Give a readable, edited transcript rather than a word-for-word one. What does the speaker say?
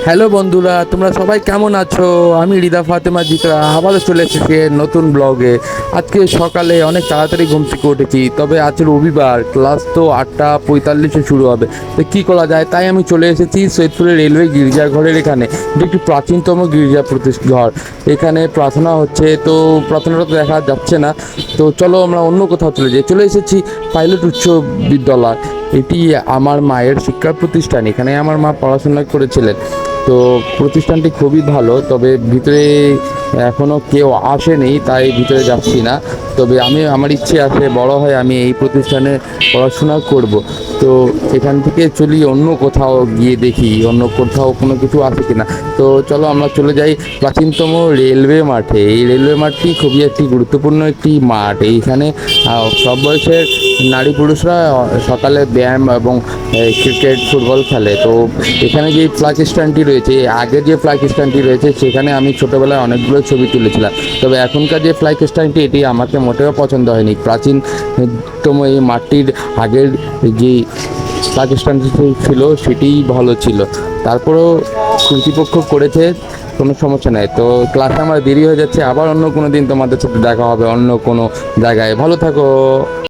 Hello বন্ধুরা, তোমরা সবাই কেমন আছো? আমি রিদা ফাতেমা জিতরা আবারও চলে এসেছি নতুন ব্লগে। আজকে সকালে অনেক তাড়াতাড়ি ঘুম থেকে উঠেছি, তবে আজ রবিবার, ক্লাস তো 8:45-এ শুরু হবে। তো কী করা যায়, তাই আমি চলে এসেছি সৈয়দপুরের রেলওয়ে গির্জাঘরের এখানে। এটি একটি প্রাচীনতম গির্জা ঘর। এখানে প্রার্থনা হচ্ছে, তো প্রার্থনাটা তো দেখা যাচ্ছে না। তো চলো আমরা অন্য কোথাও চলে এসেছি পাইলট উচ্চ বিদ্যালয়। এটি আমার মায়ের শিক্ষা প্রতিষ্ঠান, এখানে আমার মা পড়াশোনা করেছিলেন। তো প্রতিষ্ঠানটি খুবই ভালো, তবে ভিতরে এখনও কেউ আসেনি, তাই ভিতরে যাচ্ছি না। তবে আমার ইচ্ছে আছে বড় হয় আমি এই প্রতিষ্ঠানে পড়াশোনা করব। তো এখান থেকে চলি অন্য কোথাও গিয়ে দেখি অন্য কোথাও কোনো কিছু আছে কিনা। তো চলো আমরা চলে যাই প্রাচীনতম রেলওয়ে মাঠে। এই রেলওয়ে মাঠটি খুবই একটি গুরুত্বপূর্ণ একটি মাঠ। এইখানে সব বয়সের নারী পুরুষরা সকালে ব্যায়াম এবং ক্রিকেট ফুটবল খেলে। তো এখানে যে ফ্ল্যাগ স্ট্যান্ডটি রয়েছে, আগের যে ফ্ল্যাগ স্ট্যান্ডটি রয়েছে সেখানে আমি ছোটোবেলায় অনেকগুলো ছবি তুলেছিলাম। তবে এখনকার যে ফ্ল্যাগ স্ট্যান্ডটি, এটি আমাকে মোটেও পছন্দ হয়নি। প্রাচীনতম এই মাঠটির আগের যে ফ্ল্যাগ স্ট্যান্ডটি ছিল সেটিই ভালো ছিল। তারপরেও কর্তৃপক্ষ করেছে, কোনো সমস্যা নেই। তো ক্লাসে আমার দেরি হয়ে যাচ্ছে, আবার অন্য কোনো দিন তোমাদের সাথে দেখা হবে অন্য কোনো জায়গায়। ভালো থাকো।